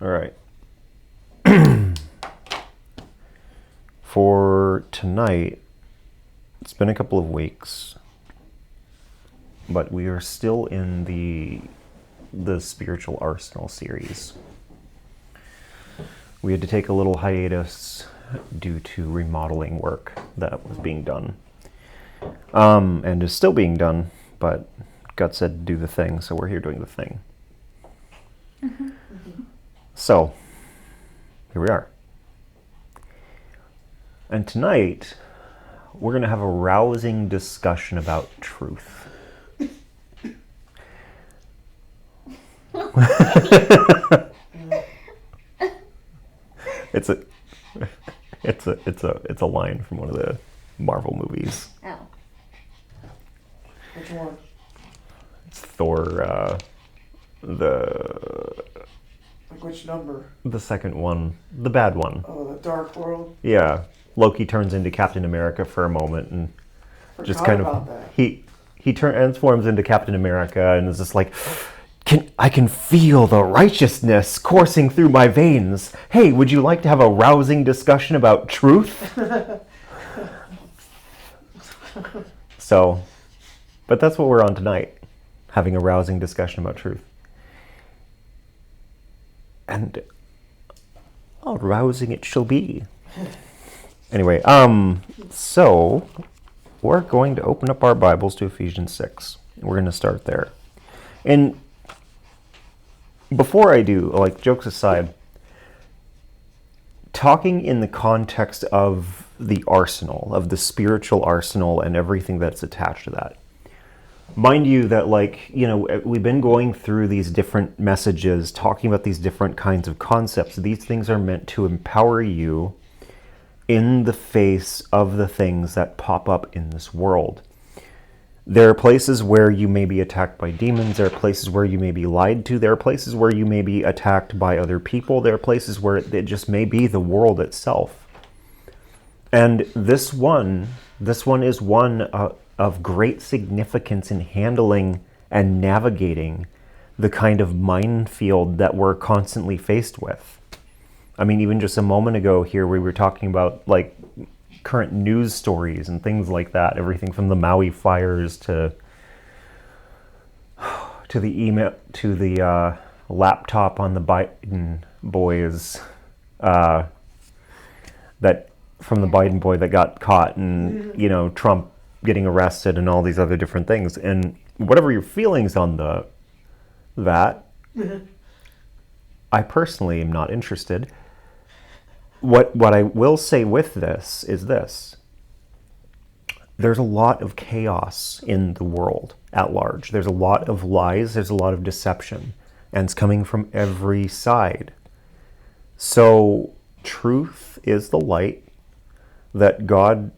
All right. For tonight, it's been a couple of weeks, but we are still in the Spiritual Arsenal series. We had to take a little hiatus due to remodeling work that was being done. And is still being done, but God said do the thing, so we're here doing the thing. Mm-hmm. So, here we are. And tonight, we're going to have a rousing discussion about truth. It's a line from one of the Marvel movies. Oh. Which one? It's Thor, Like which number? the second one, the bad one. Oh, the Dark World? Yeah, Loki turns into Captain America for a moment and just Forgot kind about of that. he transforms into Captain America and is just like, I can feel the righteousness coursing through my veins. Hey, would you like to have a rousing discussion about truth? So, but that's what we're on tonight, having a rousing discussion about truth. And rousing it shall be. Anyway, so we're going to open up our Bibles to Ephesians 6. We're going to start there. And before I do, like, jokes aside, talking in the context of the arsenal, of the spiritual arsenal and everything that's attached to that. Mind you that, like, you know, we've been going through these different messages, talking about these different kinds of concepts. These things are meant to empower you in the face of the things that pop up in this world. There are places where you may be attacked by demons. There are places where you may be lied to. There are places where you may be attacked by other people. There are places where it just may be the world itself. And this one is one of great significance in handling and navigating the kind of minefield that we're constantly faced with. I mean, even just a moment ago here, we were talking about, like, current news stories and things like that. Everything from the Maui fires to the email, to the laptop on the Biden boys, that from the Biden boy that got caught, and, you know, Trump getting arrested and all these other different things. And whatever your feelings on that, I personally am not interested. What I will say with this is this. There's a lot of chaos in the world at large. There's a lot of lies, there's a lot of deception, and it's coming from every side. So truth is the light that God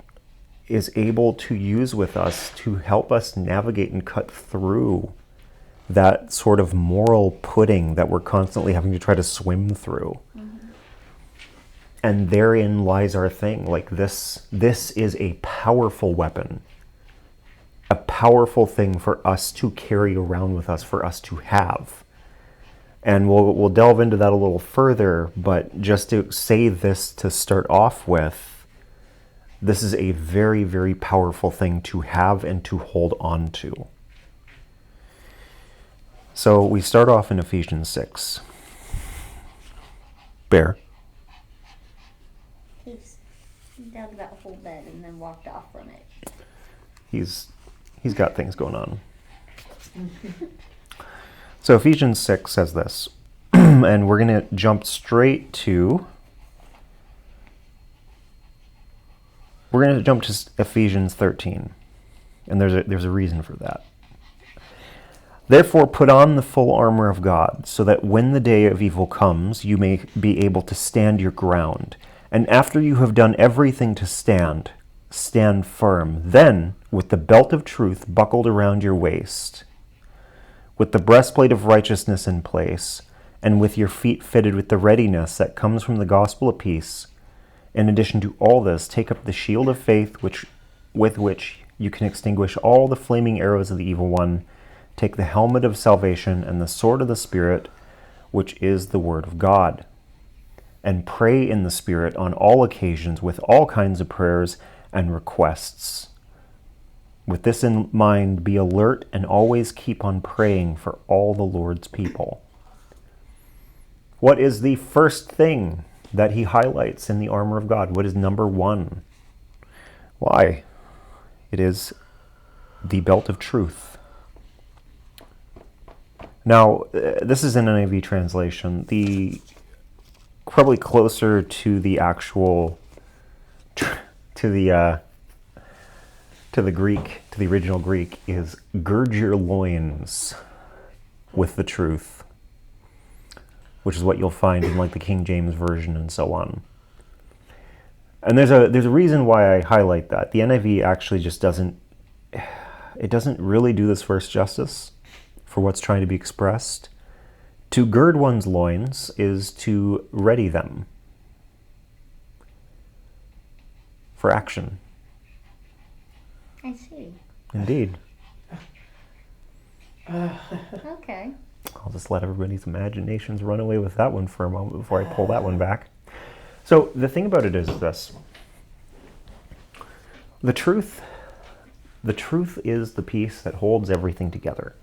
is able to use with us to help us navigate and cut through that sort of moral pudding that we're constantly having to try to swim through. And therein lies our thing. Like, this is a powerful weapon, a powerful thing for us to carry around with us, for us to have. And we'll delve into that a little further, but just to say this to start off with, this is a very, very powerful thing to have and to hold on to. So we start off in Ephesians 6. Bear. He dug that whole bed and then walked off from it. He's got things going on. So Ephesians 6 says this, and we're going to jump straight to, Ephesians 13, and there's a reason for that. Therefore, put on the full armor of God, so that when the day of evil comes, you may be able to stand your ground. And after you have done everything to stand firm. Then, with the belt of truth buckled around your waist, with the breastplate of righteousness in place, and with your feet fitted with the readiness that comes from the gospel of peace, in addition to all this, take up the shield of faith, with which you can extinguish all the flaming arrows of the evil one. Take the helmet of salvation and the sword of the Spirit, which is the word of God. And pray in the Spirit on all occasions with all kinds of prayers and requests. With this in mind, be alert and always keep on praying for all the Lord's people. What is the first thing that he highlights in the armor of God? What is number one? Why? It is the belt of truth. Now, this is an NIV translation. The probably closer to the actual to the Greek, to the original Greek, is gird your loins with the truth, which is what you'll find in like the King James Version and so on. And there's a reason why I highlight that. The NIV actually just doesn't really do this verse justice for what's trying to be expressed. To gird one's loins is to ready them for action. I see. Indeed. Okay. I'll just let everybody's imaginations run away with that one for a moment before I pull that one back. So the thing about it is this. The truth is the piece that holds everything together.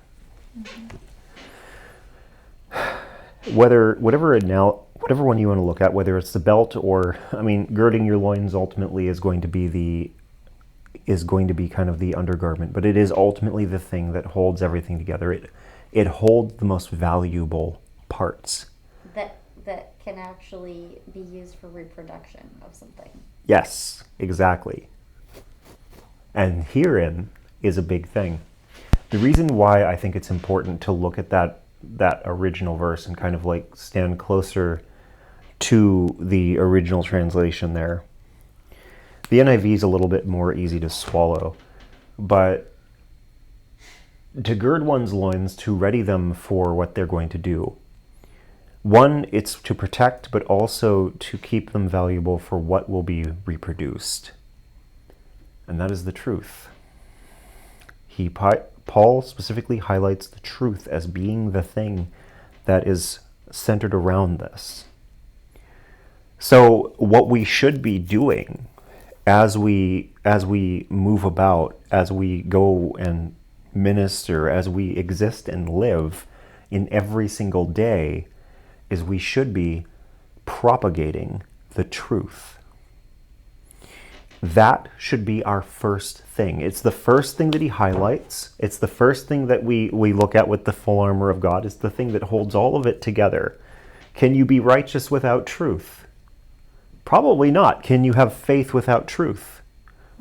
Whatever one you want to look at, whether it's the belt or, girding your loins ultimately is going to be kind of the undergarment, but it is ultimately the thing that holds everything together. It holds the most valuable parts. That can actually be used for reproduction of something. Yes, exactly. And herein is a big thing. The reason why I think it's important to look at that original verse and kind of like stand closer to the original translation there. The NIV is a little bit more easy to swallow, but to gird one's loins, to ready them for what they're going to do. One, it's to protect, but also to keep them valuable for what will be reproduced. And that is the truth. Paul specifically highlights the truth as being the thing that is centered around this. So what we should be doing as we move about, as we go and minister, as we exist and live in every single day, is we should be propagating the truth. That should be our first thing. It's the first thing that he highlights. It's the first thing that we look at with the full armor of God. It's the thing that holds all of it together. Can you be righteous without truth? Probably not. Can you have faith without truth?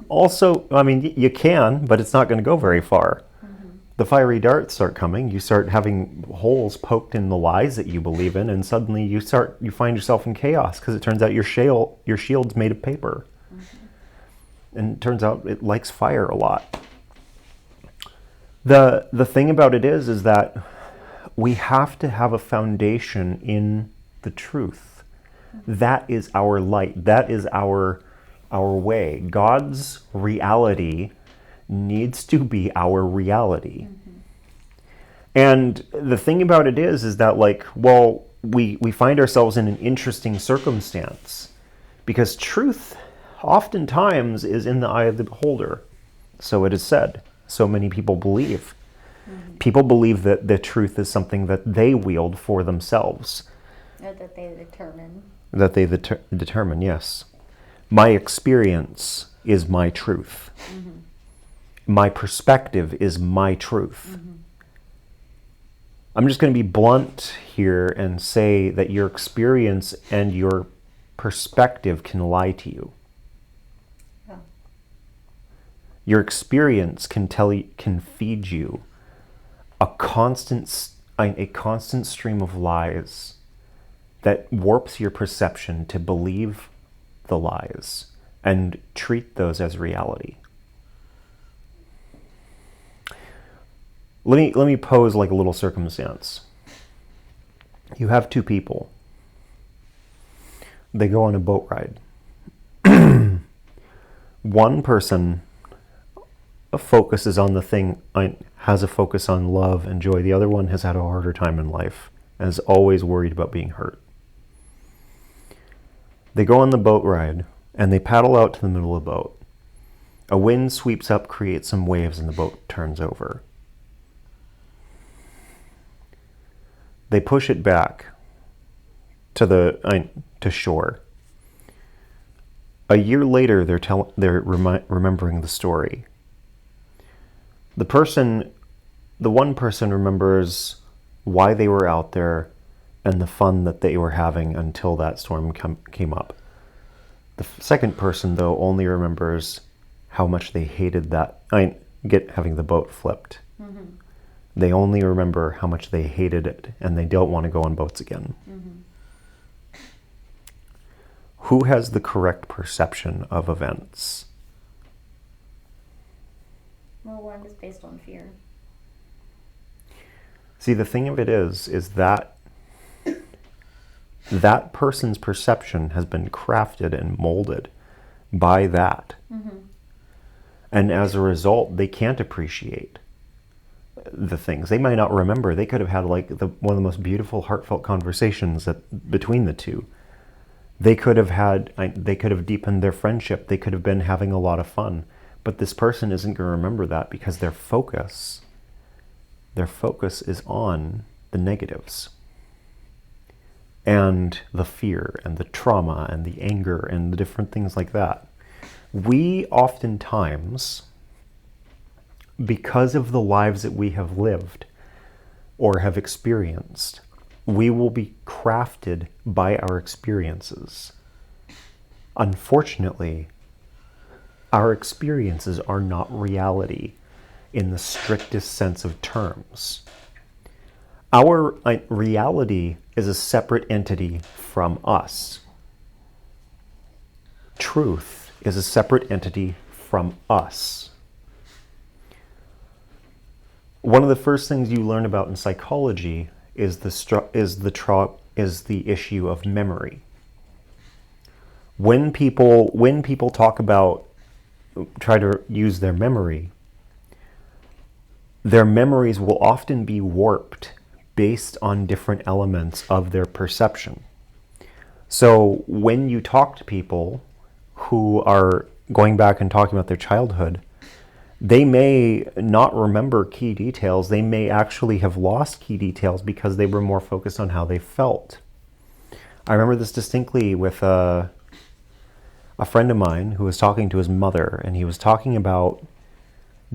Also, you can, but it's not going to go very far. The fiery darts start coming. You start having holes poked in the lies that you believe in, and suddenly you find yourself in chaos because it turns out your shield's made of paper. And it turns out it likes fire a lot. The thing about it is that we have to have a foundation in the truth. That is our light. That is our way. God's reality needs to be our reality. And the thing about it is that we find ourselves in an interesting circumstance because truth oftentimes is in the eye of the beholder. So it is said. So many people believe. People believe that the truth is something that they wield for themselves. Or that they determine. That they determine, yes. My experience is my truth. My perspective is my truth. I'm just going to be blunt here and say that your experience and your perspective can lie to you. Your experience can feed you a constant stream of lies that warps your perception to believe the lies and treat those as reality. Let me pose like a little circumstance. You have two people. They go on a boat ride. One person focuses on the thing, has a focus on love and joy. The other one has had a harder time in life, and is always worried about being hurt. They go on the boat ride, and they paddle out to the middle of the boat. A wind sweeps up, creates some waves, and the boat turns over. They push it back to shore. A year later, they're remembering the story. The one person remembers why they were out there and the fun that they were having until that storm came up. The second person, though, only remembers how much they hated having the boat flipped. Mm-hmm. They only remember how much they hated it, and they don't want to go on boats again. Mm-hmm. Who has the correct perception of events? Well, one is based on fear. See, the thing of it is that that person's perception has been crafted and molded by that. Mm-hmm. And as a result, they can't appreciate the things. They might not remember. They could have had one of the most beautiful, heartfelt conversations between the two. They could have deepened their friendship. They could have been having a lot of fun. But this person isn't going to remember that because their focus is on the negatives and the fear and the trauma and the anger and the different things like that. We oftentimes, because of the lives that we have lived or have experienced, we will be crafted by our experiences. Unfortunately, our experiences are not reality in the strictest sense of terms. Our reality is a separate entity from us. Truth is a separate entity from us. One of the first things you learn about in psychology is the issue of memory. When people try to use their memories will often be warped based on different elements of their perception. So when you talk to people who are going back and talking about their childhood, they may not remember key details. They may actually have lost key details because they were more focused on how they felt. I remember this distinctly with a friend of mine who was talking to his mother, and he was talking about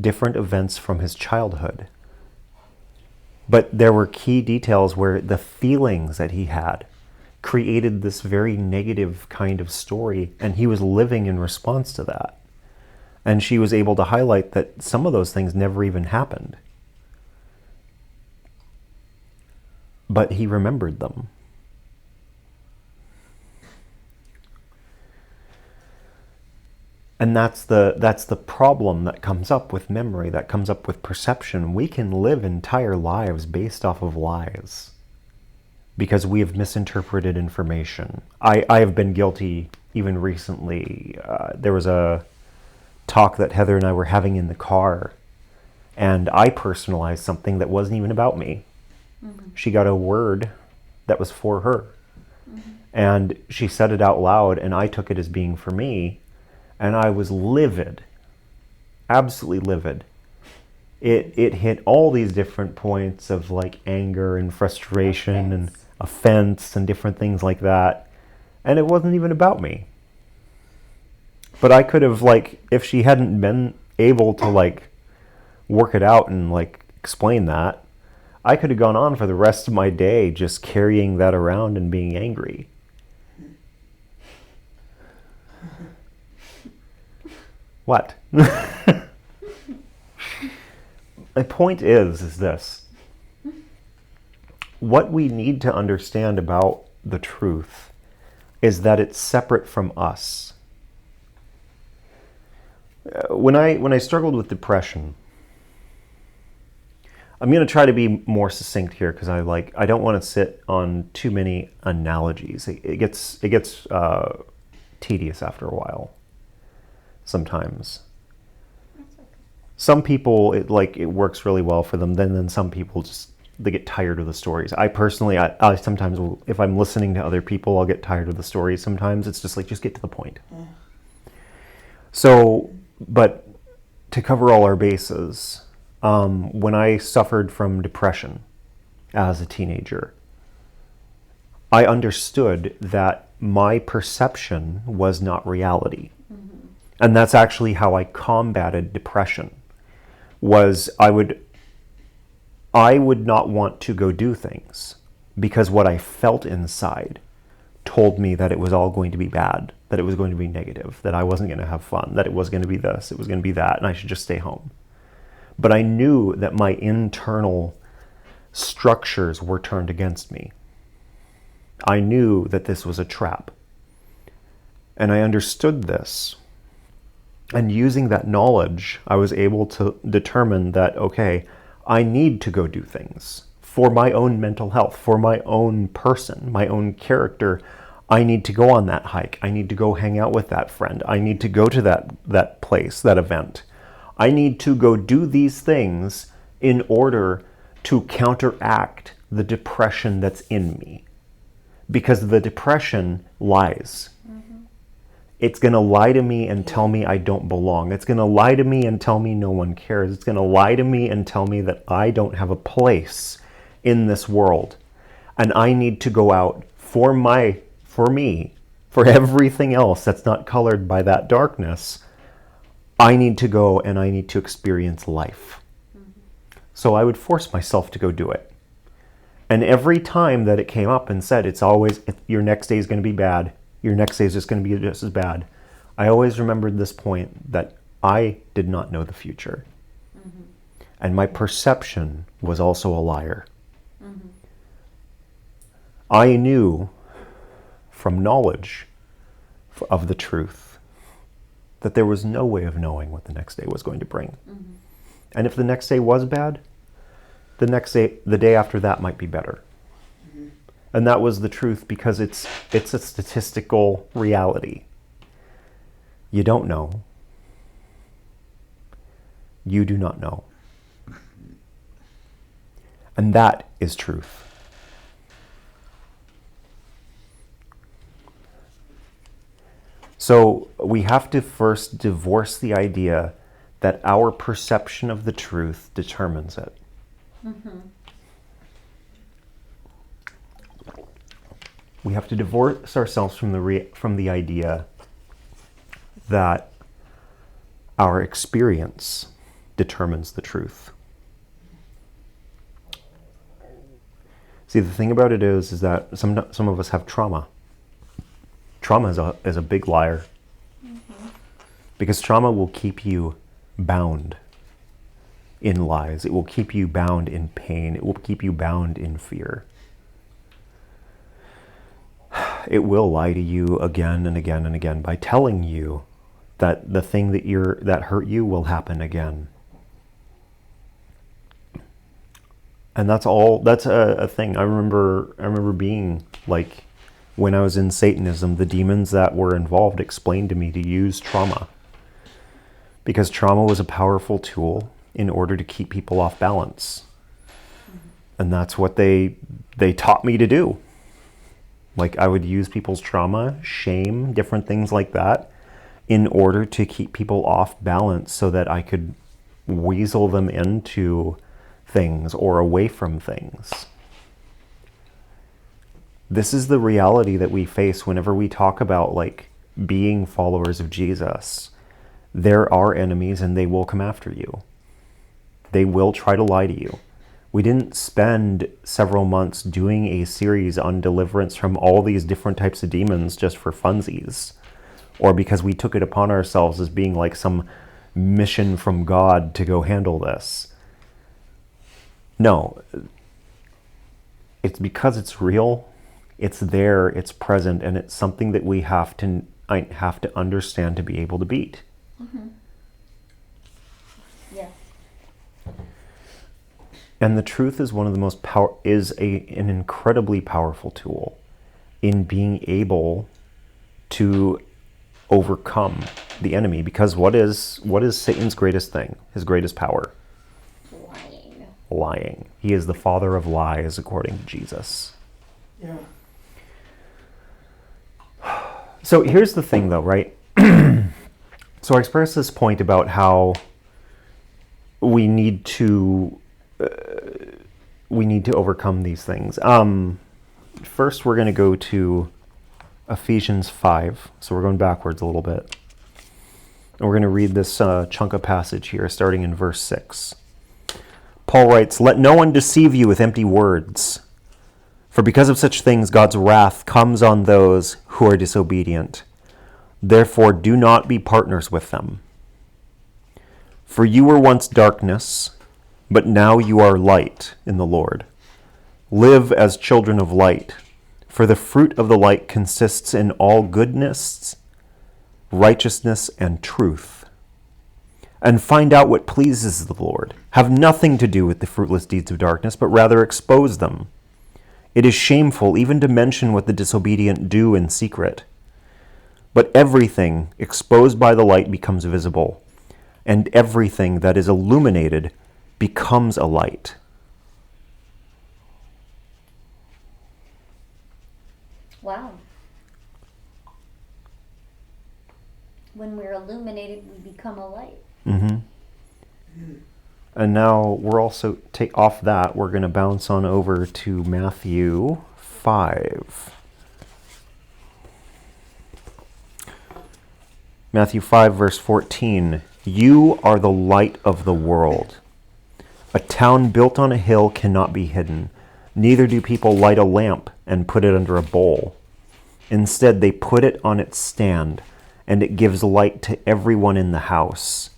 different events from his childhood. But there were key details where the feelings that he had created this very negative kind of story, and he was living in response to that. And she was able to highlight that some of those things never even happened. But he remembered them. And that's the problem that comes up with memory, that comes up with perception. We can live entire lives based off of lies because we have misinterpreted information. I have been guilty even recently. There was a talk that Heather and I were having in the car, and I personalized something that wasn't even about me. Mm-hmm. She got a word that was for her. Mm-hmm. And she said it out loud, and I took it as being for me. And I was livid, absolutely livid. It hit all these different points of like anger and frustration and offense and different things like that. And it wasn't even about me. But I could have, if she hadn't been able to work it out and explain that, I could have gone on for the rest of my day just carrying that around and being angry. What? My point is this. What we need to understand about the truth is that it's separate from us. When I struggled with depression, I'm going to try to be more succinct here because I don't want to sit on too many analogies. It gets tedious after a while. Sometimes. Some people it works really well for them. Then some people just get tired of the stories. I personally, I sometimes will, if I'm listening to other people, I'll get tired of the stories. Sometimes it's just like, just get to the point. So, but to cover all our bases, when I suffered from depression as a teenager, I understood that my perception was not reality. And that's actually how I combated depression, was I would not want to go do things because what I felt inside told me that it was all going to be bad, that it was going to be negative, that I wasn't going to have fun, that it was going to be this, it was going to be that, and I should just stay home. But I knew that my internal structures were turned against me. I knew that this was a trap. And I understood this. And using that knowledge, I was able to determine that, okay, I need to go do things for my own mental health, for my own person, my own character. I need to go on that hike. I need to go hang out with that friend. I need to go to that place, that event. I need to go do these things in order to counteract the depression that's in me. Because the depression lies. It's going to lie to me and tell me I don't belong. It's going to lie to me and tell me no one cares. It's going to lie to me and tell me that I don't have a place in this world. And I need to go out for me, for everything else that's not colored by that darkness. I need to go and I need to experience life. So I would force myself to go do it. And every time that it came up and said, it's always, your next day is going to be bad, your next day is just going to be just as bad, I always remembered this point that I did not know the future. And my perception was also a liar. I knew from knowledge of the truth that there was no way of knowing what the next day was going to bring. And if the next day was bad, the day after that might be better. And that was the truth, because it's a statistical reality. You don't know. You do not know. And that is truth. So we have to first divorce the idea that our perception of the truth determines it. We have to divorce ourselves from the idea that our experience determines the truth. See, the thing about it is that some of us have trauma. Trauma is a big liar. Because trauma will keep you bound in lies. It will keep you bound in pain. It will keep you bound in fear. It will lie to you again and again and again by telling you that the thing that hurt you will happen again. And that's a thing. I remember being like, when I was in Satanism, the demons that were involved explained to me to use trauma. Because trauma was a powerful tool in order to keep people off balance. And that's what they taught me to do. Like, I would use people's trauma, shame, different things like that, in order to keep people off balance so that I could weasel them into things or away from things. This is the reality that we face whenever we talk about, like, being followers of Jesus. There are enemies and they will come after you. They will try to lie to you. We didn't spend several months doing a series on deliverance from all these different types of demons just for funsies, or because we took it upon ourselves as being like some mission from God to go handle this. No, it's because it's real, it's there, it's present, and it's something that we have to understand to be able to beat. Yes. And the truth is one of the most an incredibly powerful tool in being able to overcome the enemy. Because what is Satan's greatest thing? His greatest power? lying. He is the father of lies, according to Jesus. Yeah. So here's the thing, though, right? So I expressed this point about how we need to overcome these things. First, we're going to go to Ephesians 5. So we're going backwards a little bit. And we're going to read this chunk of passage here, starting in verse 6. Paul writes, "Let no one deceive you with empty words, for because of such things God's wrath comes on those who are disobedient. Therefore do not be partners with them. For you were once darkness, but now you are light in the Lord. Live as children of light, for the fruit of the light consists in all goodness, righteousness, and truth. And find out what pleases the Lord. Have nothing to do with the fruitless deeds of darkness, but rather expose them. It is shameful even to mention what the disobedient do in secret. But everything exposed by the light becomes visible, and everything that is illuminated becomes a light." Wow. When we're illuminated, we become a light. Mm-hmm. And now we're also, take off that, we're going to bounce on over to Matthew 5. Matthew 5, verse 14. "You are the light of the world. A town built on a hill cannot be hidden. Neither do people light a lamp and put it under a bowl. Instead, they put it on its stand, and it gives light to everyone in the house.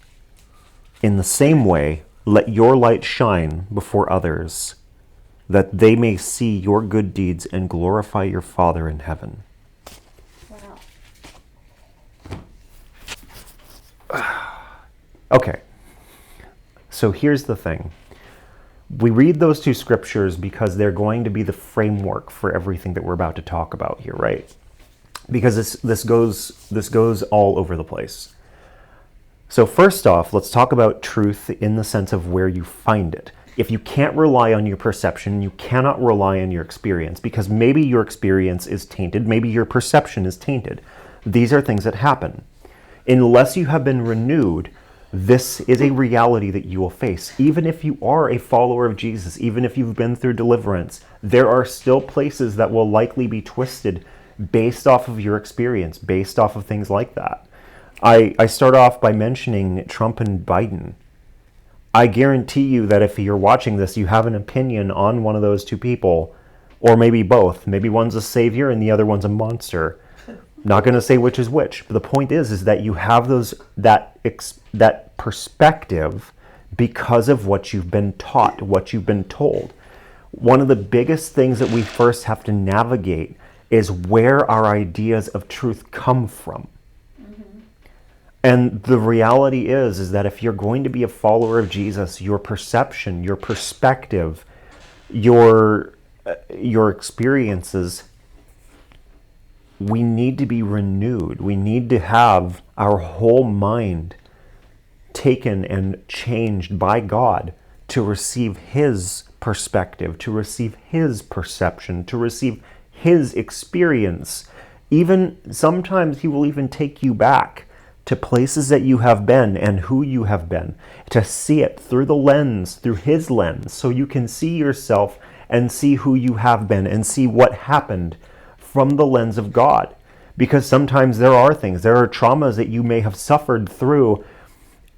In the same way, let your light shine before others, that they may see your good deeds and glorify your Father in heaven." Wow. Okay, so here's the thing. We read those two scriptures because they're going to be the framework for everything that we're about to talk about here, right? Because this goes all over the place. So first off, let's talk about truth in the sense of where you find it. If you can't rely on your perception, you cannot rely on your experience, because maybe your experience is tainted, maybe your perception is tainted. These are things that happen. Unless you have been renewed, this is a reality that you will face. Even if you are a follower of Jesus, even if you've been through deliverance, there are still places that will likely be twisted based off of your experience, based off of things like that. I start off by mentioning Trump and Biden. I guarantee you that if you're watching this, you have an opinion on one of those two people, or maybe both. Maybe one's a savior and the other one's a monster. Not going to say which is which, but the point is that you have that perspective because of what you've been taught, what you've been told. One of the biggest things that we first have to navigate is where our ideas of truth come from. Mm-hmm. And the reality is that if you're going to be a follower of Jesus, your perception, your perspective, your experiences, we need to be renewed. We need to have our whole mind taken and changed by God to receive His perspective, to receive His perception, to receive His experience. Even sometimes He will even take you back to places that you have been and who you have been, to see it through the lens, through His lens, so you can see yourself and see who you have been and see what happened from the lens of God. Because sometimes there are traumas that you may have suffered through,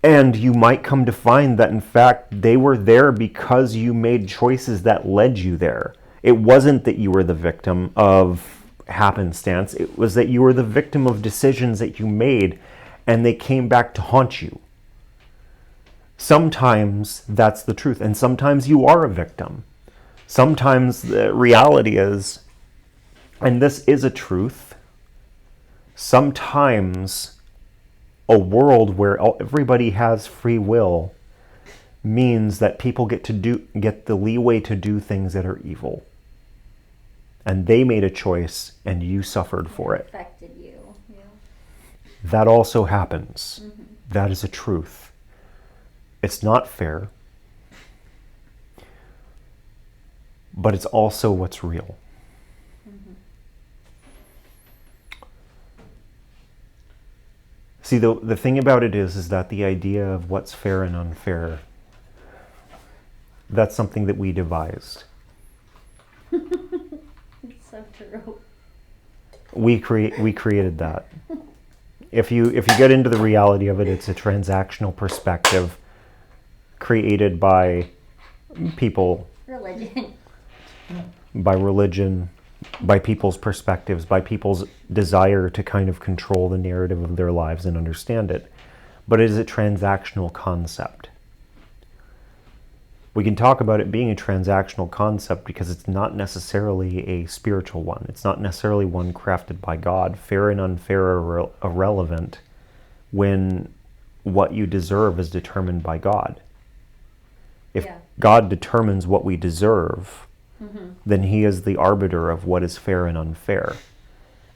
and you might come to find that in fact they were there because you made choices that led you there. It wasn't that you were the victim of happenstance, it was that you were the victim of decisions that you made, and they came back to haunt you. Sometimes that's the truth, and sometimes you are a victim. Sometimes the reality is, and this is a truth, sometimes a world where everybody has free will means that people get the leeway to do things that are evil. And they made a choice and you suffered for it. Affected you. Yeah. That also happens. Mm-hmm. That is a truth. It's not fair. but it's also what's real. See, the thing about it is that the idea of what's fair and unfair, that's something that we devised. It's so true. We created that. If you get into the reality of it, it's a transactional perspective created by people, Religion. by religion, by people's perspectives, by people's desire to kind of control the narrative of their lives and understand it. But it is a transactional concept. We can talk about it being a transactional concept because it's not necessarily a spiritual one. It's not necessarily one crafted by God. Fair and unfair are irrelevant when what you deserve is determined by God. If God determines what we deserve, then he is the arbiter of what is fair and unfair.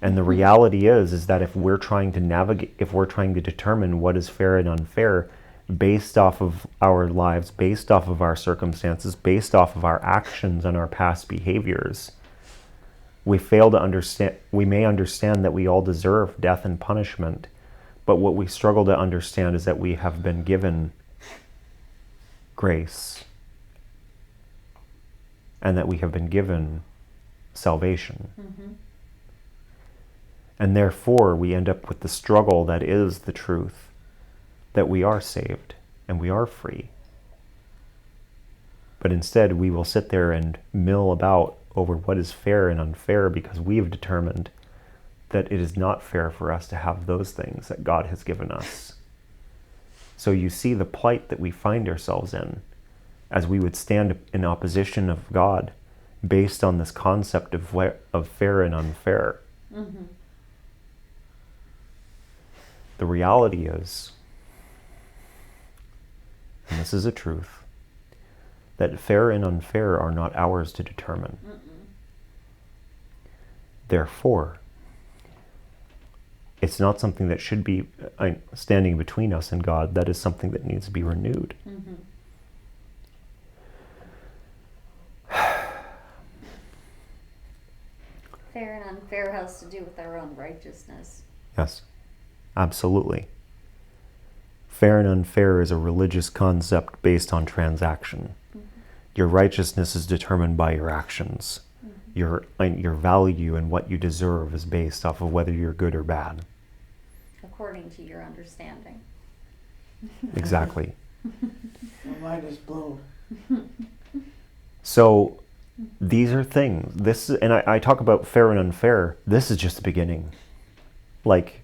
And the reality is that if we're trying to navigate, if we're trying to determine what is fair and unfair based off of our lives, based off of our circumstances, based off of our actions and our past behaviors, we fail to understand. We may understand that we all deserve death and punishment, but what we struggle to understand is that we have been given grace and that we have been given salvation. And therefore, we end up with the struggle that is the truth, that we are saved and we are free. But instead, we will sit there and mill about over what is fair and unfair because we have determined that it is not fair for us to have those things that God has given us. So you see the plight that we find ourselves in as we would stand in opposition of God based on this concept of fair and unfair. The reality is, and this is a truth, that fair and unfair are not ours to determine. Therefore, it's not something that should be standing between us and God. That is something that needs to be renewed. Fair and unfair has to do with our own righteousness. Yes, absolutely. Fair and unfair is a religious concept based on transaction. Your righteousness is determined by your actions. Your value and what you deserve is based off of whether you're good or bad. According to your understanding. Exactly. My mind is blown. So these are things. And I talk about fair and unfair. This is just the beginning. Like,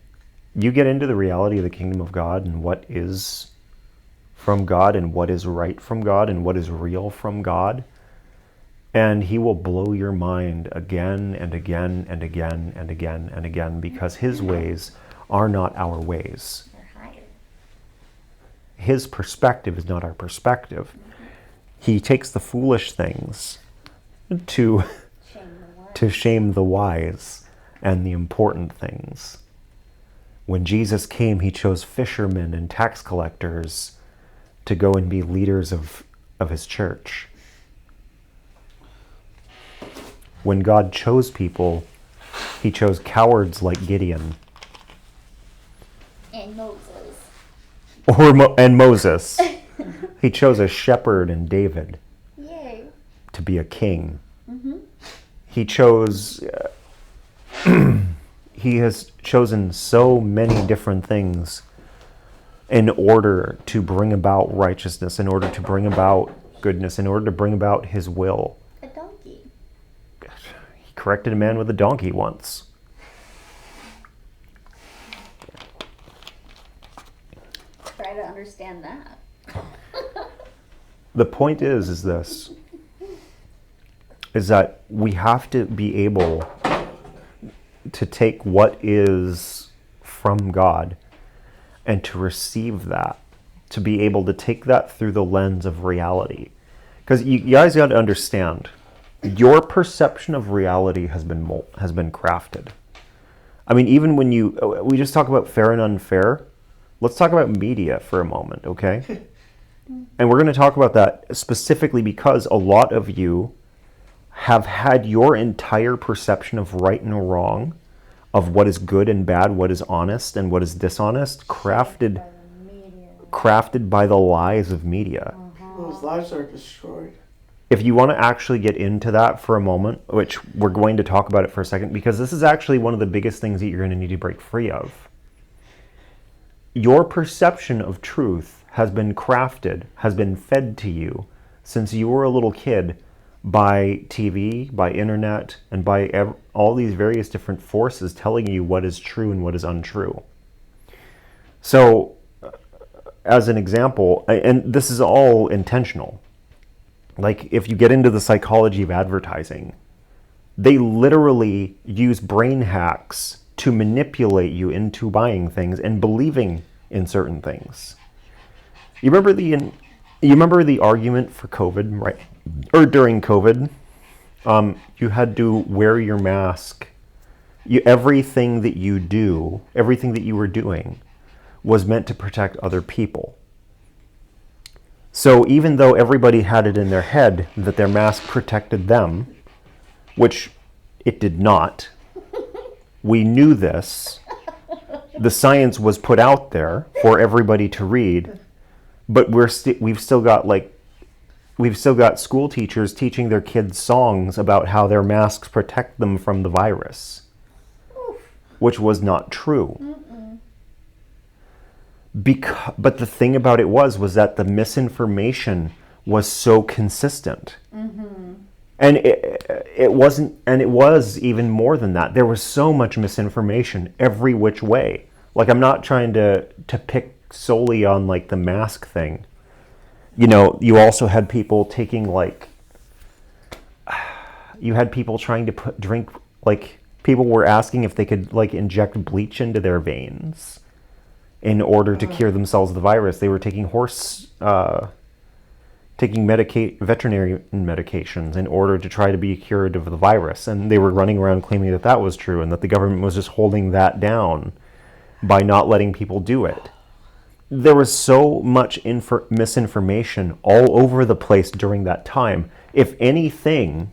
you get into the reality of the kingdom of God and what is from God and what is right from God and what is real from God, and he will blow your mind again and again and again and again and again, because his ways are not our ways. They're higher. His perspective is not our perspective. He takes the foolish things to shame the wise and the important things. When Jesus came, he chose fishermen and tax collectors to go and be leaders of his church. When God chose people, he chose cowards like Gideon. And Moses. And Moses. He chose a shepherd and David. Yay. To be a king. He chose... he has chosen so many different things in order to bring about righteousness, in order to bring about goodness, in order to bring about his will. A donkey. He corrected a man with a donkey once. Try to understand that. The point is this, is that we have to be able to take what is from God and to receive that, to be able to take that through the lens of reality. Because you guys got to understand, your perception of reality has been crafted. I mean, even when we just talk about fair and unfair, let's talk about media for a moment, okay? And we're going to talk about that specifically because a lot of you have had your entire perception of right and wrong, of what is good and bad, what is honest and what is dishonest, crafted By the media. crafted by the lies of media. Those lives are destroyed. If you want to actually get into that for a moment, which we're going to talk about it for a second, because this is actually one of the biggest things that you're going to need to break free of. Your perception of truth has been crafted, has been fed to you since you were a little kid by TV, by internet, and by all these various different forces telling you what is true and what is untrue. So, as an example, and this is all intentional, like if you get into the psychology of advertising, they literally use brain hacks to manipulate you into buying things and believing in certain things. You remember the argument for COVID, right? Or during COVID, you had to wear your mask. Everything that you do, everything that you were doing, was meant to protect other people. So even though everybody had it in their head that their mask protected them, which it did not, we knew this. The science was put out there for everybody to read, but we've still got school teachers teaching their kids songs about how their masks protect them from the virus, which was not true. But the thing about it was that the misinformation was so consistent. And it wasn't, and it was even more than that. There was so much misinformation every which way. Like, I'm not trying to pick solely on like the mask thing. You know, you also had people taking you had people trying to drink, like people were asking if they could like inject bleach into their veins in order to cure themselves of the virus. They were taking veterinary medications in order to try to be cured of the virus. And they were running around claiming that that was true and that the government was just holding that down by not letting people do it. There was so much misinformation all over the place during that time. If anything,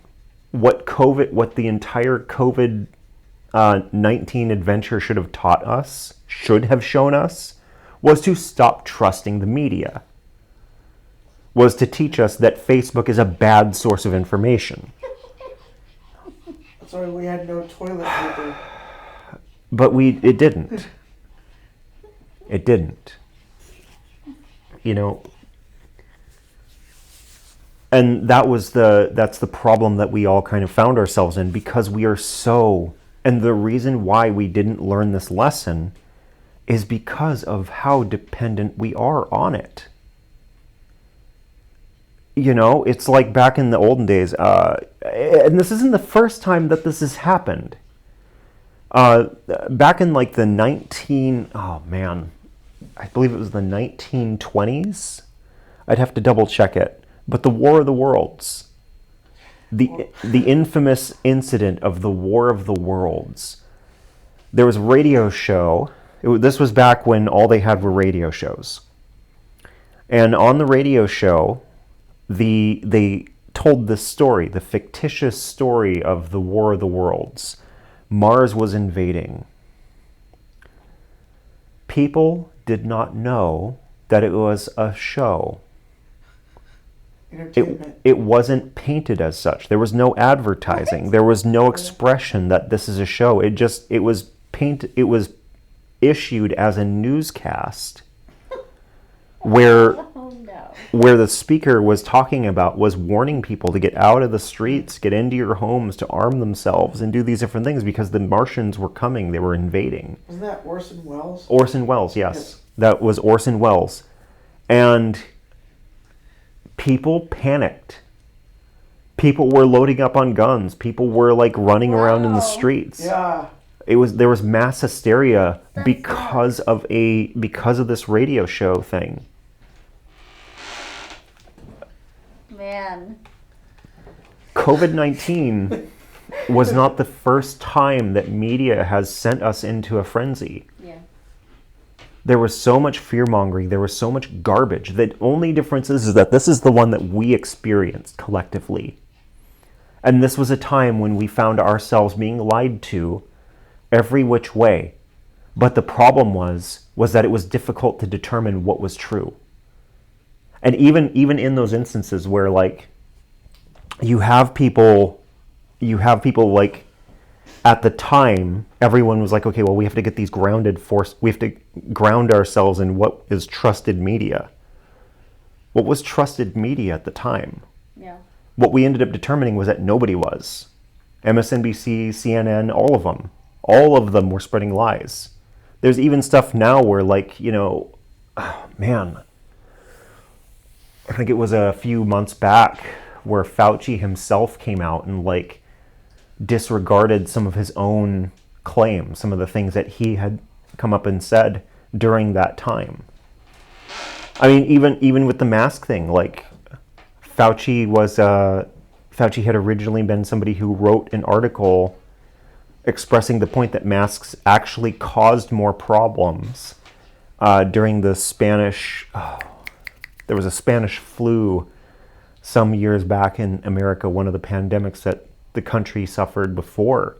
what the entire COVID-19 adventure should have taught us, should have shown us, was to stop trusting the media. Was to teach us that Facebook is a bad source of information. That's why we had no toilet paper. But it didn't. It didn't. You know, and that's the problem that we all kind of found ourselves in, because we are and the reason why we didn't learn this lesson is because of how dependent we are on it. You know, it's like back in the olden days, and this isn't the first time that this has happened. Back in like the I believe it was the 1920s. I'd have to double check it. But the War of the Worlds, the infamous incident of the War of the Worlds. There was a radio show. This was back when all they had were radio shows. And on the radio show, they told this story, the fictitious story of the War of the Worlds. Mars was invading. People did not know that it was a show. It wasn't painted as such. There was no advertising. There was no expression that this is a show. It was issued as a newscast where the speaker was warning people to get out of the streets, get into your homes, to arm themselves and do these different things because the Martians were coming. They were invading. Wasn't that Orson Welles? Orson Welles, yes. That was Orson Welles. And people panicked. People were loading up on guns. People were like running around in the streets. Yeah. There was mass hysteria because of this radio show thing. Man. COVID-19 was not the first time that media has sent us into a frenzy. Yeah. There was so much fear-mongering. There was so much garbage. The only difference is that this is the one that we experienced collectively. And this was a time when we found ourselves being lied to every which way. But the problem was that it was difficult to determine what was true. And even in those instances where like you have people like at the time, everyone was like, okay, well, we have to get these we have to ground ourselves in what is trusted media. What was trusted media at the time? Yeah. What we ended up determining was that nobody was. MSNBC, CNN, all of them were spreading lies. There's even stuff now where like, oh, man, I think it was a few months back where Fauci himself came out and like disregarded some of his own claims, some of the things that he had come up and said during that time. I mean, even with the mask thing, like Fauci had originally been somebody who wrote an article expressing the point that masks actually caused more problems during the there was a Spanish flu some years back in America, one of the pandemics that the country suffered before.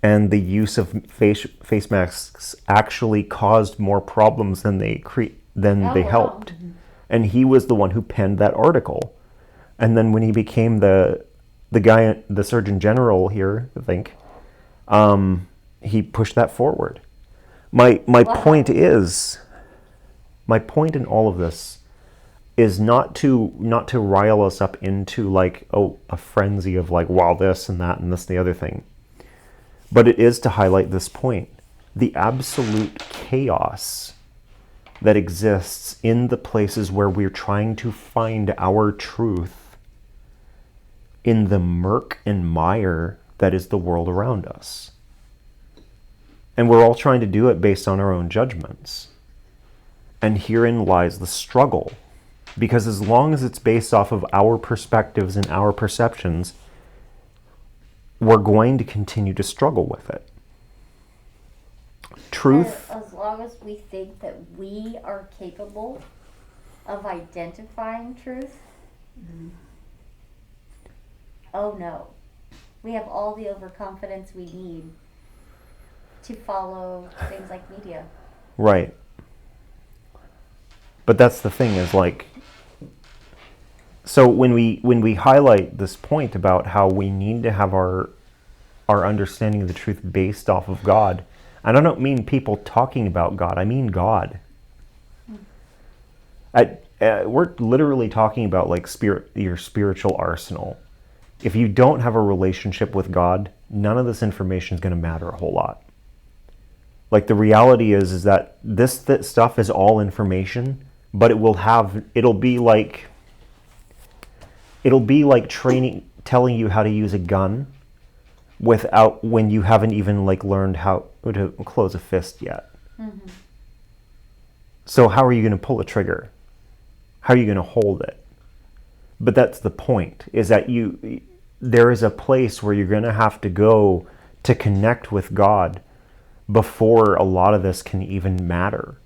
And the use of face masks actually caused more problems than they helped. Mm-hmm. And he was the one who penned that article. And then when he became the Surgeon General here, I think, he pushed that forward. My point in all of this is not to rile us up into like, oh, a frenzy of like, wow, this and that and this and the other thing. But it is to highlight this point, the absolute chaos that exists in the places where we're trying to find our truth in the murk and mire that is the world around us. And we're all trying to do it based on our own judgments. And herein lies the struggle. Because as long as it's based off of our perspectives and our perceptions, we're going to continue to struggle with it. Truth. As long as we think that we are capable of identifying truth, oh no. We have all the overconfidence we need to follow things like media. Right. But that's the thing is like, so when we highlight this point about how we need to have our understanding of the truth based off of God, and I don't mean people talking about God, I mean God. We're literally talking about like your spiritual arsenal. If you don't have a relationship with God, none of this information is going to matter a whole lot. Like the reality is that this stuff is all information, but it'll be like telling you how to use a gun when you haven't even like learned how to close a fist yet. Mm-hmm. So how are you going to pull a trigger? How are you going to hold it? But that's the point, is that there is a place where you're going to have to go to connect with God before a lot of this can even matter.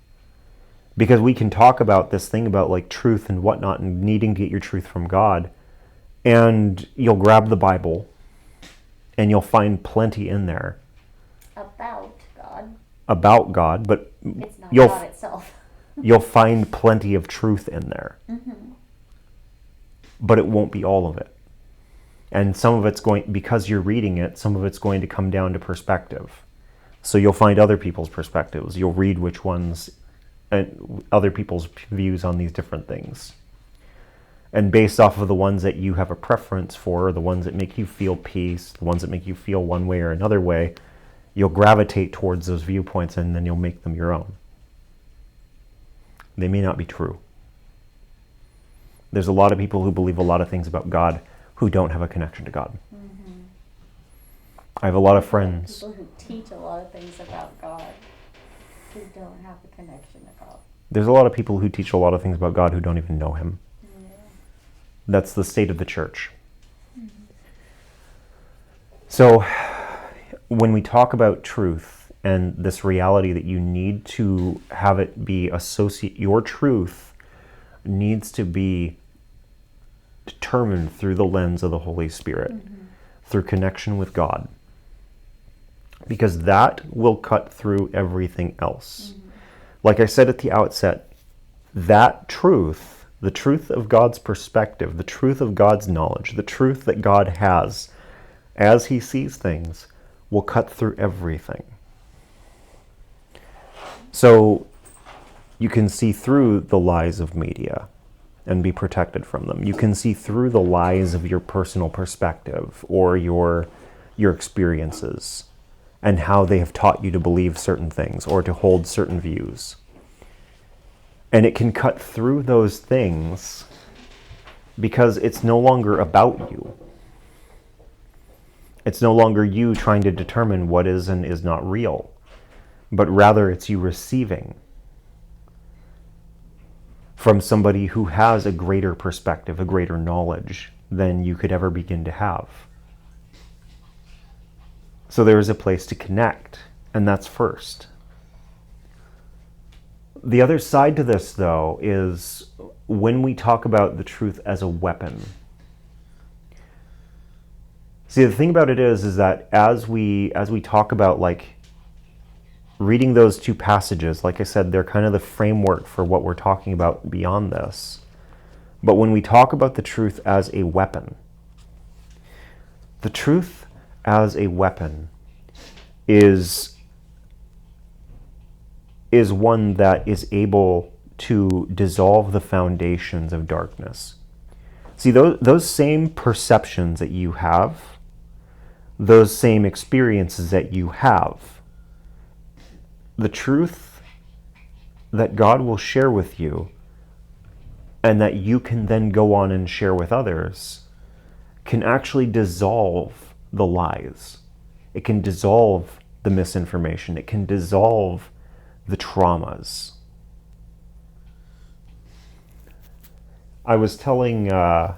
Because we can talk about this thing about like truth and whatnot and needing to get your truth from God, and you'll grab the Bible and you'll find plenty in there about God, but it's not God itself. You'll find plenty of truth in there. Mm-hmm. But it won't be all of it. And some of it's because you're reading it, some of it's going to come down to perspective. So you'll find other people's perspectives. You'll read which ones and other people's views on these different things. And based off of the ones that you have a preference for, the ones that make you feel peace, the ones that make you feel one way or another way, you'll gravitate towards those viewpoints and then you'll make them your own. They may not be true. There's a lot of people who believe a lot of things about God who don't have a connection to God. Mm-hmm. I have a lot of friends. People who teach a lot of things about God who don't have a connection to God. There's a lot of people who teach a lot of things about God who don't even know Him. Yeah. That's the state of the church. Mm-hmm. So when we talk about truth and this reality that you need to have it be your truth needs to be determined through the lens of the Holy Spirit. Mm-hmm. through connection with God. Because that will cut through everything else. Like I said at the outset, that truth, the truth of God's perspective, the truth of God's knowledge, the truth that God has as he sees things, will cut through everything. So you can see through the lies of media and be protected from them. You can see through the lies of your personal perspective or your experiences and how they have taught you to believe certain things or to hold certain views. And it can cut through those things because it's no longer about you. It's no longer you trying to determine what is and is not real, but rather it's you receiving from somebody who has a greater perspective, a greater knowledge than you could ever begin to have. So there is a place to connect, and that's first. The other side to this, though, is when we talk about the truth as a weapon. See, the thing about it is that as we talk about, like, reading those two passages, like I said, they're kind of the framework for what we're talking about beyond this. But when we talk about the truth as a weapon, the truth as a weapon is one that is able to dissolve the foundations of darkness. See, those same perceptions that you have, those same experiences that you have, the truth that God will share with you and that you can then go on and share with others can actually dissolve the lies. It can dissolve the misinformation. It can dissolve the traumas. I was telling Heather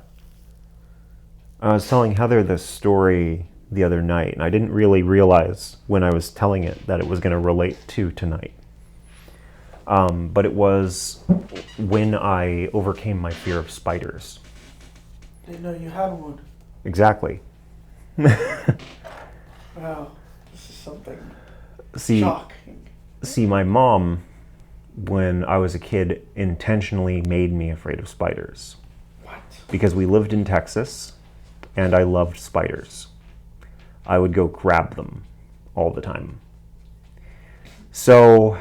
this story the other night, and I didn't really realize when I was telling it that it was going to relate to tonight. But it was when I overcame my fear of spiders. Didn't know you had one. Exactly. Wow, this is something shocking. See, my mom, when I was a kid, intentionally made me afraid of spiders. What? Because we lived in Texas, and I loved spiders. I would go grab them all the time. So,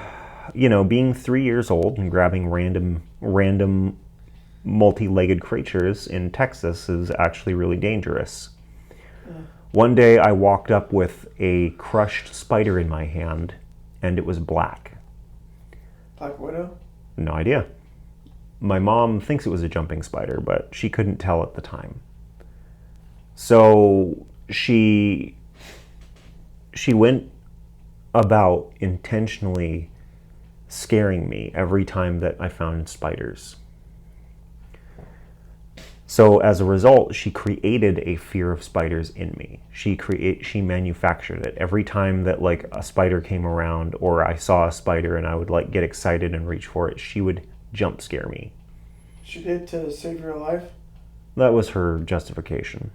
being 3 years old and grabbing random multi-legged creatures in Texas is actually really dangerous. One day I walked up with a crushed spider in my hand, and it was black. Black widow? No idea. My mom thinks it was a jumping spider, but she couldn't tell at the time. So she went about intentionally scaring me every time that I found spiders. So as a result, she created a fear of spiders in me. She manufactured it. Every time that like a spider came around or I saw a spider and I would like get excited and reach for it, she would jump scare me. She did to save your life? That was her justification.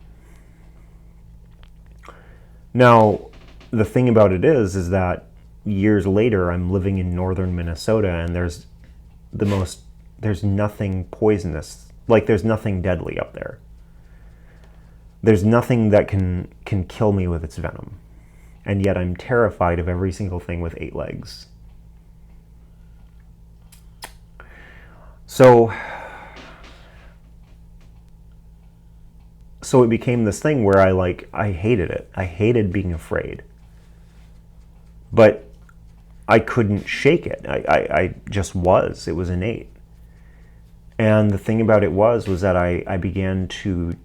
Now, the thing about it is that years later I'm living in northern Minnesota and there's nothing poisonous. Like, there's nothing deadly up there. There's nothing that can kill me with its venom. And yet I'm terrified of every single thing with 8 legs. So it became this thing where I hated it. I hated being afraid. But I couldn't shake it. I just was. It was innate. And the thing about it was that I began to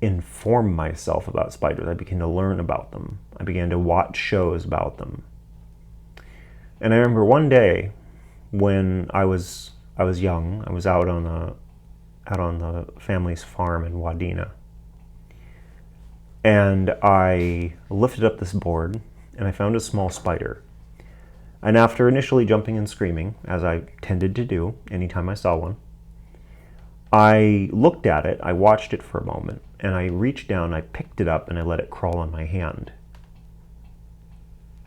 inform myself about spiders. I began to learn about them. I began to watch shows about them. And I remember one day when I was young, I was out on the family's farm in Wadena. And I lifted up this board and I found a small spider. And after initially jumping and screaming, as I tended to do anytime I saw one, I looked at it, I watched it for a moment, and I reached down, I picked it up, and I let it crawl on my hand.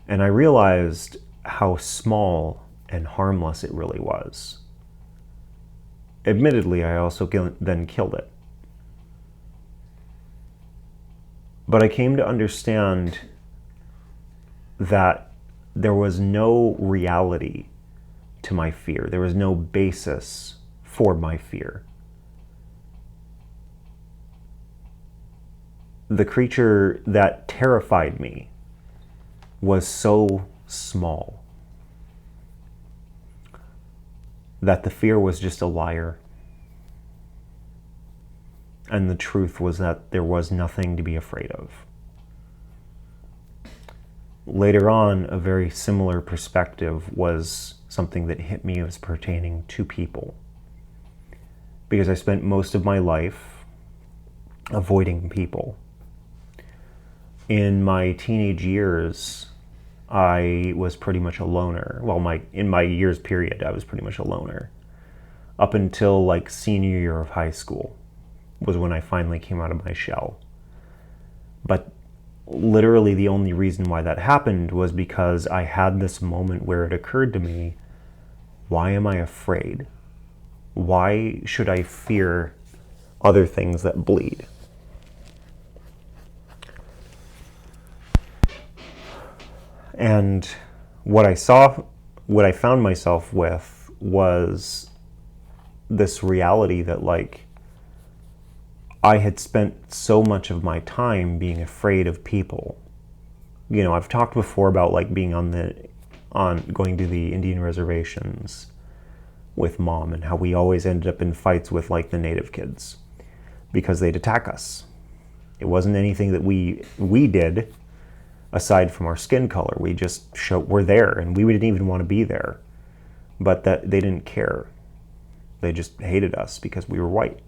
And I realized how small and harmless it really was. Admittedly, I also then killed it. But I came to understand that there was no reality to my fear. There was no basis for my fear. The creature that terrified me was so small that the fear was just a liar. And the truth was that there was nothing to be afraid of. Later on, a very similar perspective was something that hit me as pertaining to people. Because I spent most of my life avoiding people. In my teenage years, I was pretty much a loner. Well, in my years period, I was pretty much a loner. Up until like senior year of high school was when I finally came out of my shell. But literally the only reason why that happened was because I had this moment where it occurred to me, why am I afraid? Why should I fear other things that bleed? And what I found myself with was this reality that like I had spent so much of my time being afraid of people. You know, I've talked before about like being on going to the Indian reservations with Mom and how we always ended up in fights with like the native kids because they'd attack us. It wasn't anything that we did aside from our skin color. We just were there and we didn't even want to be there. But that they didn't care. They just hated us because we were white.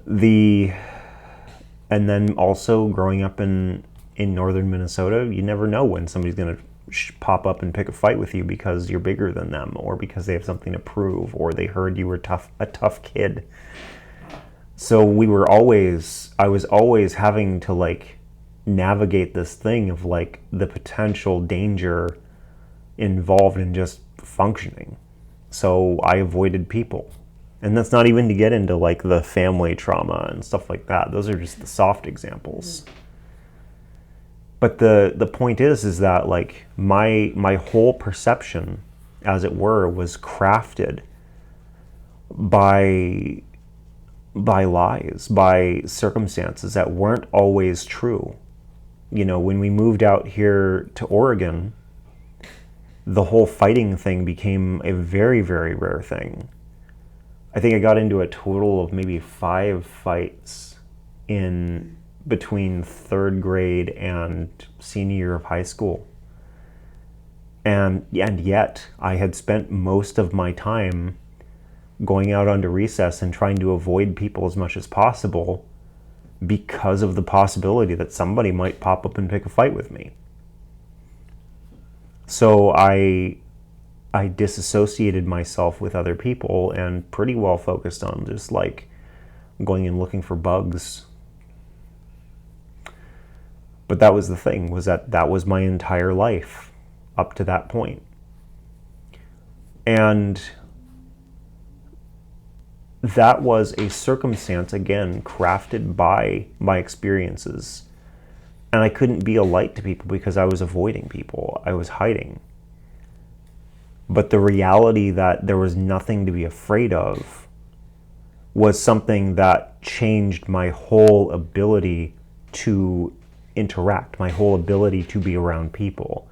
And then also growing up in northern Minnesota, you never know when somebody's going to pop up and pick a fight with you because you're bigger than them or because they have something to prove or they heard you were a tough kid. So I was always having to like navigate this thing of like the potential danger involved in just functioning. So I avoided people. And that's not even to get into like the family trauma and stuff like that. Those are just the soft examples. But the point is that like my whole perception, as it were, was crafted by lies, by circumstances that weren't always true. You know, when we moved out here to Oregon, the whole fighting thing became a very, very rare thing. I think I got into a total of maybe 5 fights in between 3rd grade and senior year of high school. And yet I had spent most of my time going out onto recess and trying to avoid people as much as possible because of the possibility that somebody might pop up and pick a fight with me. So I disassociated myself with other people and pretty well focused on just like going and looking for bugs. But that was the thing, was that was my entire life up to that point. And that was a circumstance, again, crafted by my experiences. And I couldn't be a light to people because I was avoiding people. I was hiding. But the reality that there was nothing to be afraid of was something that changed my whole ability to interact, my whole ability to be around people.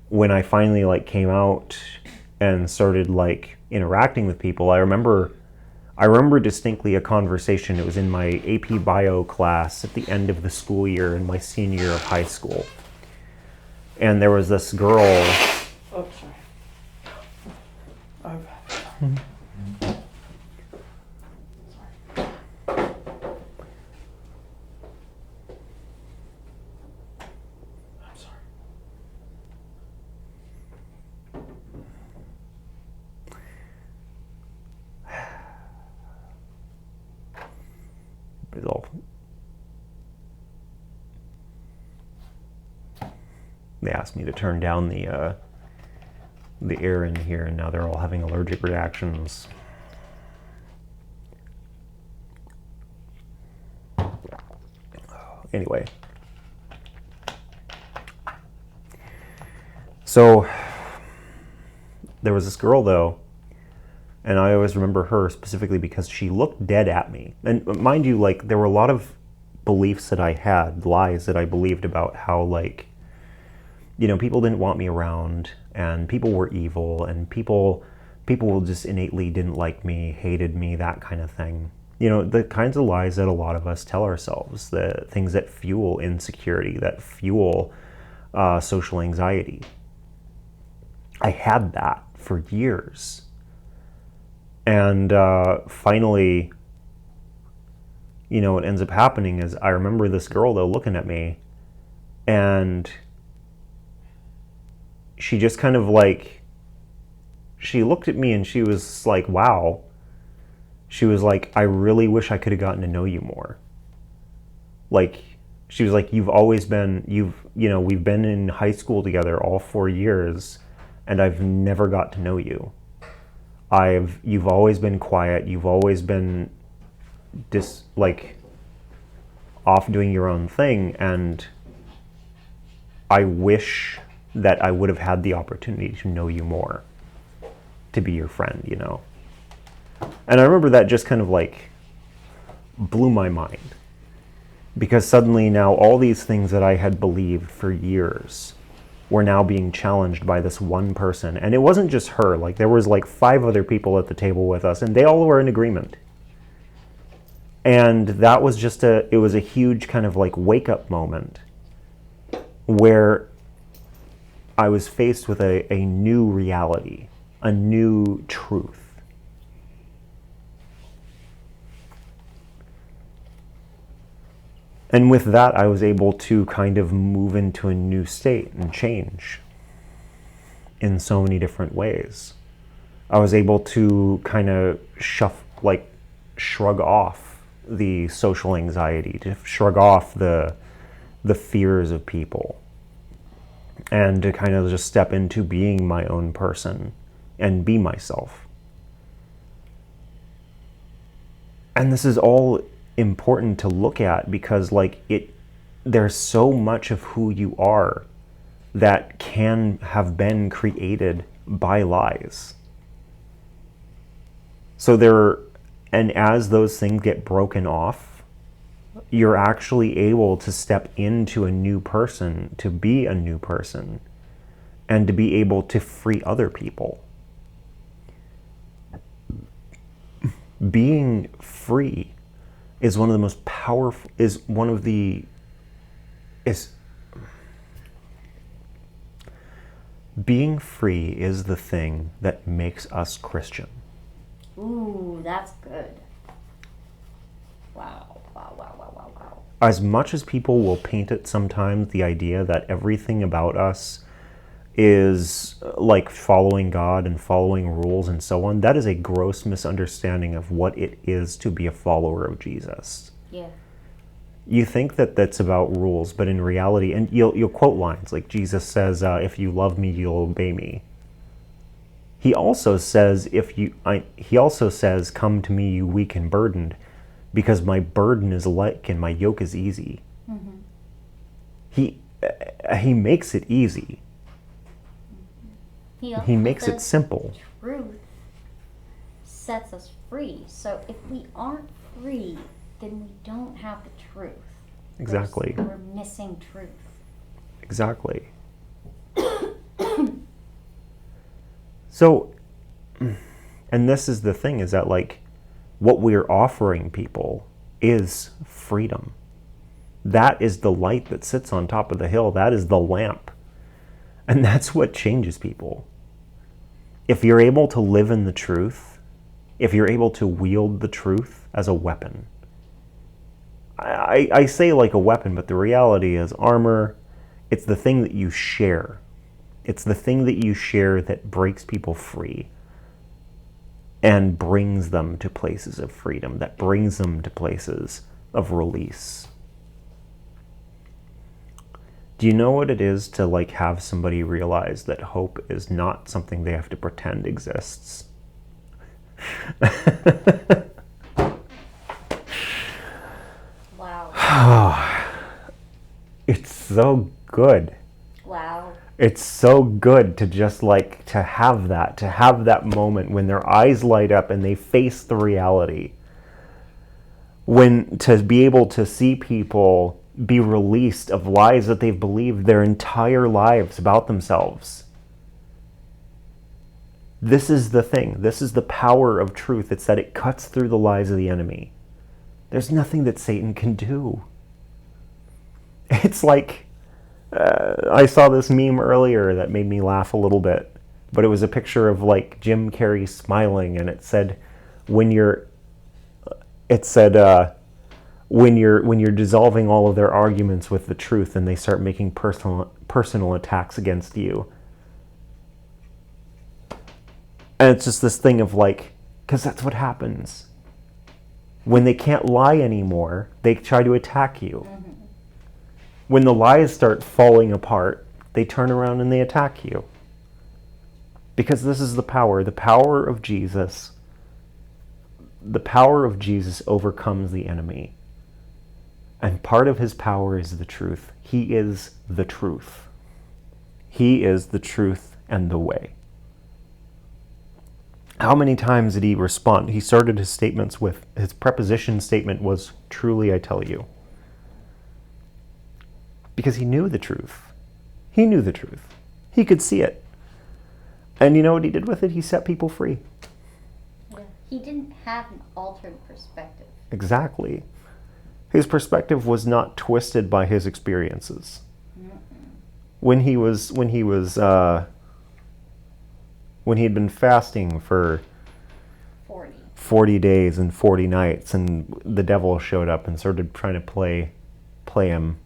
When I finally like came out and started like interacting with people, I remember distinctly a conversation. It was in my AP Bio class at the end of the school year in my senior year of high school. And there was this girl. Oh, sorry. I'm sorry. Uh-oh. They asked me to turn down the air in here, and now they're all having allergic reactions. Anyway. So, there was this girl, though, and I always remember her specifically because she looked dead at me. And mind you, like, there were a lot of beliefs that I had, lies that I believed about how, like, you know, people didn't want me around, and people were evil, and people just innately didn't like me, hated me, that kind of thing. You know, the kinds of lies that a lot of us tell ourselves, the things that fuel insecurity, that fuel social anxiety. I had that for years. And finally, you know, what ends up happening is I remember this girl, though, looking at me, and she just kind of like, she looked at me and she was like, wow. She was like, I really wish I could have gotten to know you more. Like, she was like, we've been in high school together all 4 years, and I've never got to know you. You've always been quiet. You've always been off doing your own thing, and I wish that I would have had the opportunity to know you more, to be your friend, you know. And I remember that just kind of like blew my mind, because suddenly now all these things that I had believed for years were now being challenged by this one person. And it wasn't just her, like there was like 5 other people at the table with us, and they all were in agreement. And that was just it was a huge kind of like wake up moment where I was faced with a new reality, a new truth. And with that, I was able to kind of move into a new state and change in so many different ways. I was able to kind of shrug off the social anxiety, to shrug off the fears of people, and to kind of just step into being my own person and be myself. And this is all important to look at because there's so much of who you are that can have been created by lies. And as those things get broken off, you're actually able to step into a new person, to be a new person, and to be able to free other people. Being free is one of the most powerful, being free is the thing that makes us Christian. Ooh, that's good. Wow. As much as people will paint it sometimes, the idea that everything about us is like following God and following rules and so on, that is a gross misunderstanding of what it is to be a follower of Jesus. Yeah. You think that that's about rules, but in reality, and you'll quote lines like Jesus says, if you love me, you'll obey me. He also says, come to me, you weak and burdened, because my burden is light and my yoke is easy. Mm-hmm. He makes it easy. He makes it simple. Truth sets us free. So if we aren't free, then we don't have the truth. Exactly. We're missing truth. Exactly. So, and this is the thing, is that what we're offering people is freedom. That is the light that sits on top of the hill. That is the lamp. And that's what changes people. If you're able to live in the truth, if you're able to wield the truth as a weapon, I say like a weapon, but the reality is armor. It's the thing that you share. It's the thing that you share that breaks people free and brings them to places of freedom, that brings them to places of release. Do you know what it is to like have somebody realize that hope is not something they have to pretend exists? Wow. It's so good. Wow. It's so good to just like to have that moment when their eyes light up and they face the reality. When to be able to see people be released of lies that they've believed their entire lives about themselves. This is the thing. This is the power of truth. It's that it cuts through the lies of the enemy. There's nothing that Satan can do. It's like, I saw this meme earlier that made me laugh a little bit, but it was a picture of like Jim Carrey smiling, and it said, when you're dissolving all of their arguments with the truth and they start making personal attacks against you. And it's just this thing of like, because that's what happens. When they can't lie anymore, they try to attack you. Mm-hmm. When the lies start falling apart, they turn around and they attack you. Because this is the power of Jesus. The power of Jesus overcomes the enemy. And part of his power is the truth. He is the truth. He is the truth and the way. How many times did he respond? He started his statements with, his preposition statement was, truly I tell you. Because he knew the truth. He knew the truth. He could see it. And you know what he did with it? He set people free. Yeah. He didn't have an altered perspective. Exactly. His perspective was not twisted by his experiences. Mm-mm. When he had been fasting for 40 days and 40 nights, and the devil showed up and started trying to play him,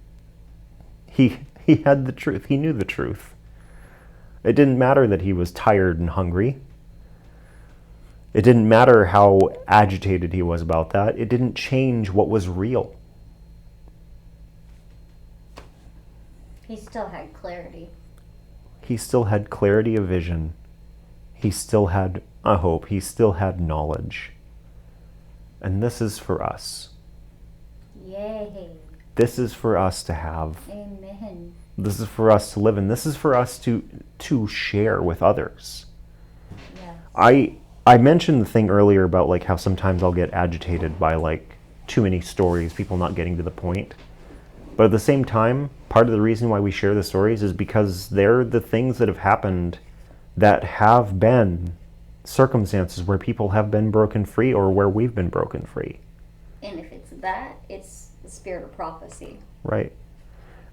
he had the truth. He knew the truth. It didn't matter that he was tired and hungry. It didn't matter how agitated he was about that. It didn't change what was real. He still had clarity. He still had clarity of vision. He still had a hope. He still had knowledge. And this is for us. Yay. This is for us to have. Amen. This is for us to live in. This is for us to share with others. Yes. I mentioned the thing earlier about like how sometimes I'll get agitated by like too many stories, people not getting to the point. But at the same time, part of the reason why we share the stories is because they're the things that have happened that have been circumstances where people have been broken free or where we've been broken free. And if it's that, it's the spirit of prophecy. Right.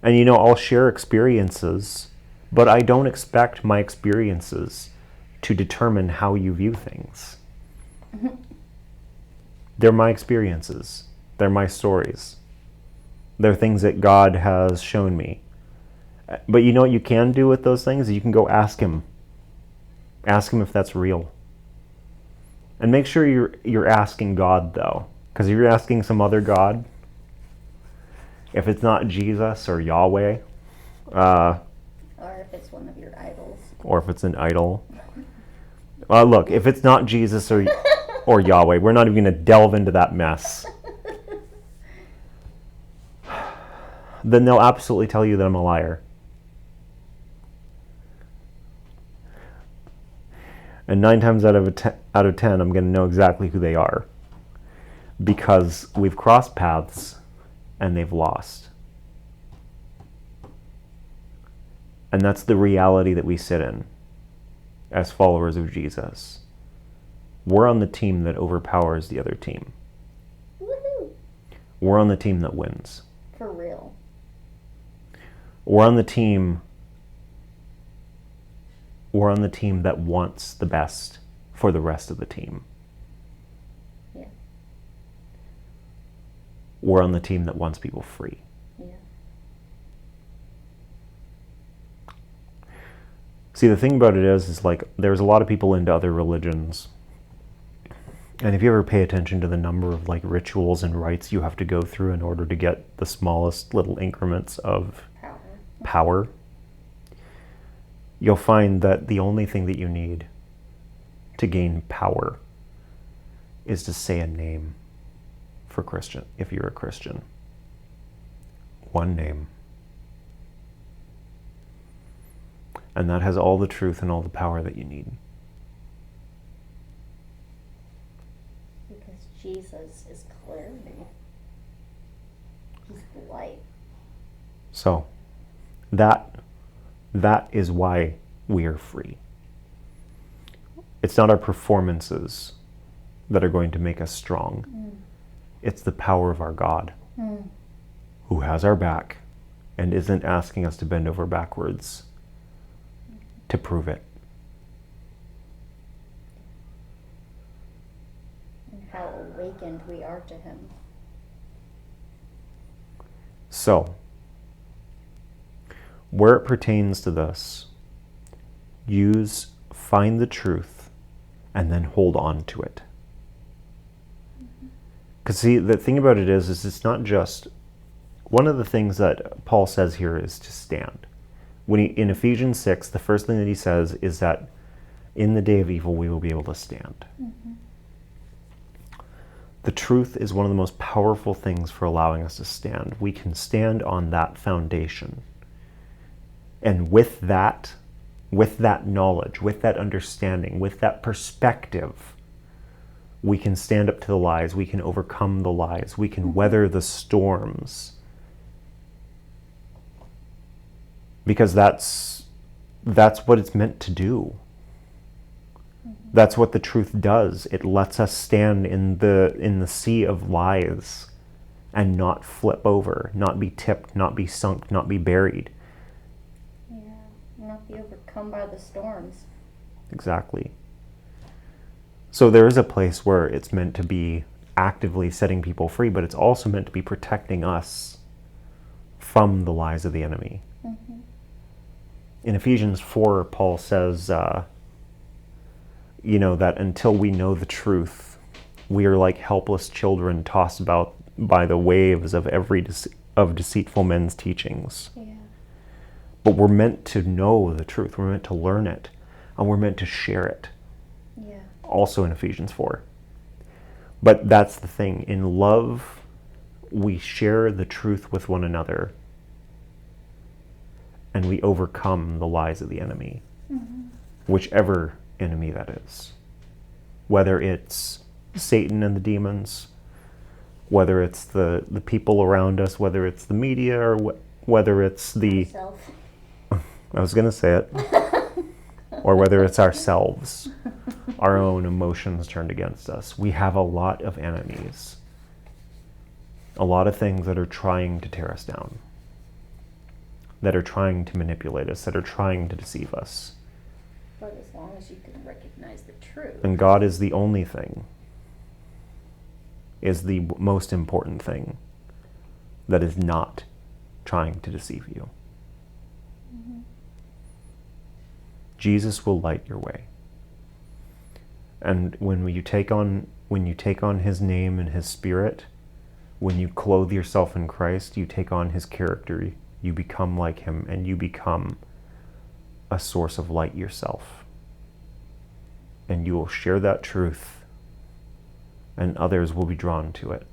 And you know, I'll share experiences, but I don't expect my experiences to determine how you view things. Mm-hmm. They're my experiences. They're my stories. They're things that God has shown me. But you know what you can do with those things? You can go ask him. Ask him if that's real. And make sure you're asking God, though. Because if you're asking some other God, if it's not Jesus or Yahweh, or if it's one of your idols, or if it's an idol. Look, if it's not Jesus or Yahweh, we're not even going to delve into that mess. Then they'll absolutely tell you that I'm a liar. And 9 times out of 10, I'm going to know exactly who they are. Because we've crossed paths and they've lost. And that's the reality that we sit in as followers of Jesus. We're on the team that overpowers the other team. Woohoo! We're on the team that wins. For real. We're on the team that wants the best for the rest of the team. Yeah. We're on the team that wants people free. Yeah. See, the thing about it is like there's a lot of people into other religions. And if you ever pay attention to the number of like rituals and rites you have to go through in order to get the smallest little increments of power, you'll find that the only thing that you need to gain power is to say a name for Christian, if you're a Christian. One name. And that has all the truth and all the power that you need. Because Jesus is clarity. He's the light. So, that is why we are free. It's not our performances that are going to make us strong. It's the power of our God, who has our back and isn't asking us to bend over backwards to prove it. And how awakened we are to him. So, where it pertains to this, find the truth and then hold on to it. Because see, the thing about it is it's not just, one of the things that Paul says here is to stand. In Ephesians 6, the first thing that he says is that in the day of evil, we will be able to stand. The truth is one of the most powerful things for allowing us to stand. We can stand on that foundation. And with that knowledge, with that understanding, with that perspective, we can stand up to the lies, we can overcome the lies, we can weather the storms. Because that's what it's meant to do. That's what the truth does. It lets us stand in the sea of lies and not flip over, not be tipped, not be sunk, not be buried. Yeah, not be overcome by the storms. Exactly. So there is a place where it's meant to be actively setting people free, but it's also meant to be protecting us from the lies of the enemy. In Ephesians 4, Paul says, that until we know the truth, we are like helpless children tossed about by the waves of of deceitful men's teachings. Yeah. But we're meant to know the truth. We're meant to learn it, and we're meant to share it. Yeah. Also in Ephesians 4. But that's the thing. In love, we share the truth with one another, and we overcome the lies of the enemy, whichever enemy that is. Whether it's Satan and the demons, whether it's the people around us, whether it's the media, or whether it's Myself. I was going to say it, or whether it's ourselves, our own emotions turned against us. We have a lot of enemies, a lot of things that are trying to tear us down, that are trying to manipulate us, that are trying to deceive us. But as long as you can recognize the truth. And God is the only thing, is the most important thing that is not trying to deceive you. Jesus will light your way. And when you take on his name and his spirit, when you clothe yourself in Christ, you take on his character, you become like him, and you become a source of light yourself. And you will share that truth, and others will be drawn to it.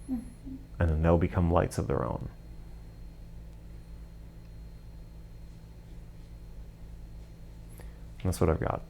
And then they'll become lights of their own. That's what I've got.